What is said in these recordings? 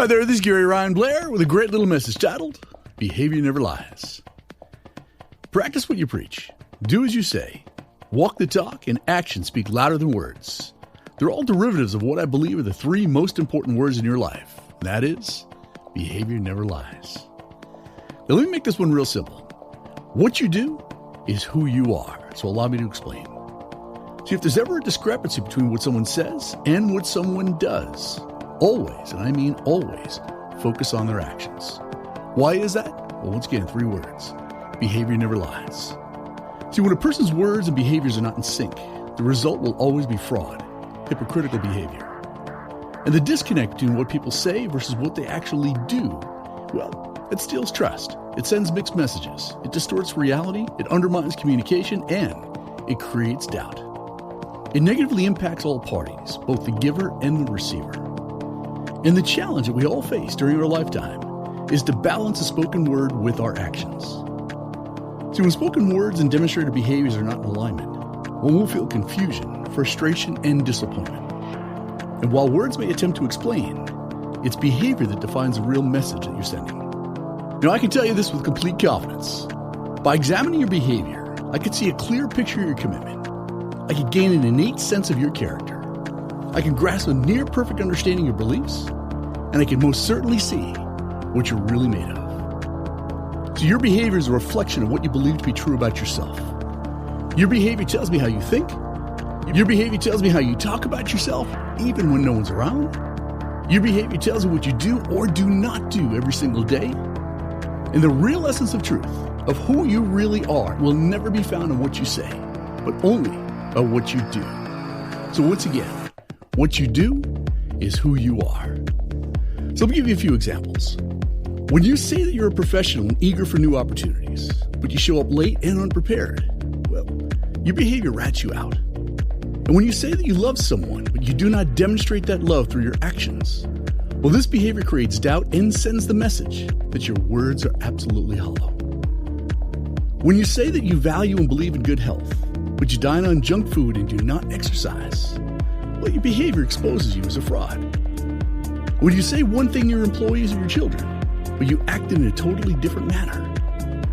Hi there, this is Gary Ryan Blair with a great little message titled, Behavior Never Lies. Practice what you preach. Do as you say. Walk the talk, and actions speak louder than words. They're all derivatives of what I believe are the three most important words in your life. That is, behavior never lies. Now let me make this one real simple. What you do is who you are. So allow me to explain. See, if there's ever a discrepancy between what someone says and what someone does, always, and I mean always, focus on their actions. Why is that? Well, once again, three words. Behavior never lies. See, when a person's words and behaviors are not in sync, the result will always be fraud, hypocritical behavior. And the disconnect between what people say versus what they actually do, well, it steals trust. It sends mixed messages. It distorts reality. It undermines communication, and it creates doubt. It negatively impacts all parties, both the giver and the receiver. And the challenge that we all face during our lifetime is to balance the spoken word with our actions. See, when spoken words and demonstrated behaviors are not in alignment, one will feel confusion, frustration, and disappointment. And while words may attempt to explain, it's behavior that defines the real message that you're sending. Now, I can tell you this with complete confidence. By examining your behavior, I could see a clear picture of your commitment. I could gain an innate sense of your character. I can grasp a near-perfect understanding of your beliefs, and I can most certainly see what you're really made of. So your behavior is a reflection of what you believe to be true about yourself. Your behavior tells me how you think. Your behavior tells me how you talk about yourself, even when no one's around. Your behavior tells me what you do or do not do every single day. And the real essence of truth, of who you really are, will never be found in what you say, but only by what you do. So once again, what you do is who you are. So let me give you a few examples. When you say that you're a professional and eager for new opportunities, but you show up late and unprepared, well, your behavior rats you out. And when you say that you love someone, but you do not demonstrate that love through your actions, well, this behavior creates doubt and sends the message that your words are absolutely hollow. When you say that you value and believe in good health, but you dine on junk food and do not exercise, well, your behavior exposes you as a fraud. When you say one thing to your employees or your children, but you act in a totally different manner,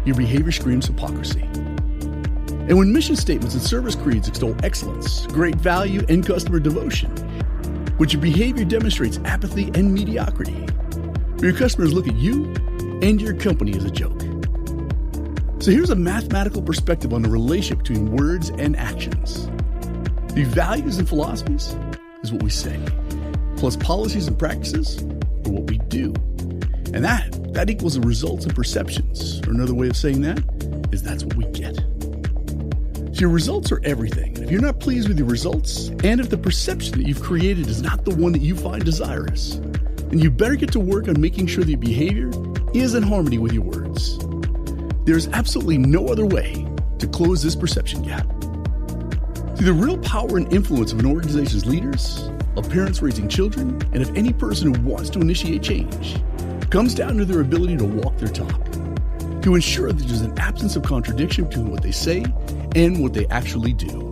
your behavior screams hypocrisy. And when mission statements and service creeds extol excellence, great value, and customer devotion, but your behavior demonstrates apathy and mediocrity, your customers look at you and your company as a joke. So here's a mathematical perspective on the relationship between words and actions. The values and philosophies is what we say, plus policies and practices are what we do. And that equals the results and perceptions. Or another way of saying that is that's what we get. So your results are everything. If you're not pleased with your results, and if the perception that you've created is not the one that you find desirous, then you better get to work on making sure that your behavior is in harmony with your words. There's absolutely no other way to close this perception gap. See, the real power and influence of an organization's leaders, of parents raising children, and of any person who wants to initiate change comes down to their ability to walk their talk, to ensure that there's an absence of contradiction between what they say and what they actually do.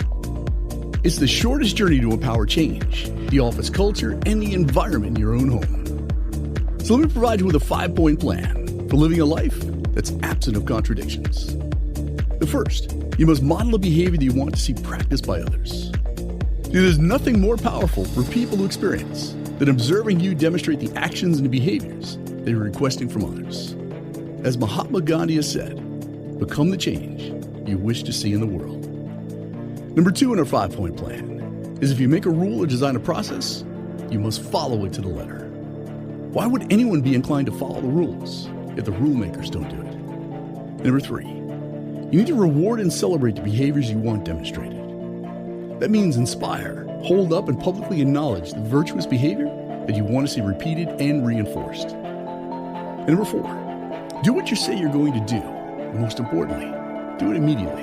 It's the shortest journey to empower change, the office culture, and the environment in your own home. So let me provide you with a 5-point plan for living a life that's absent of contradictions. The first, you must model a behavior that you want to see practiced by others. There's nothing more powerful for people to experience than observing you demonstrate the actions and the behaviors that you're requesting from others. As Mahatma Gandhi has said, become the change you wish to see in the world. Number 2 in our 5-point plan is if you make a rule or design a process, you must follow it to the letter. Why would anyone be inclined to follow the rules if the rule makers don't do it? Number 3, you need to reward and celebrate the behaviors you want demonstrated. That means inspire, hold up, and publicly acknowledge the virtuous behavior that you want to see repeated and reinforced. And number 4, do what you say you're going to do. And most importantly, do it immediately.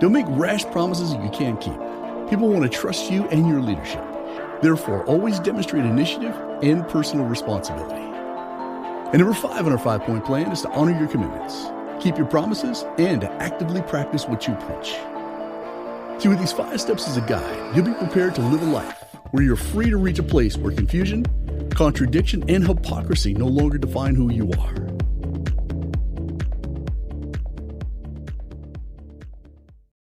Don't make rash promises that you can't keep. People want to trust you and your leadership. Therefore, always demonstrate initiative and personal responsibility. And number 5 on our 5-point plan is to honor your commitments, keep your promises, and to actively practice what you preach. See, with these 5 steps as a guide, you'll be prepared to live a life where you're free to reach a place where confusion, Contradiction and hypocrisy no longer define who you are.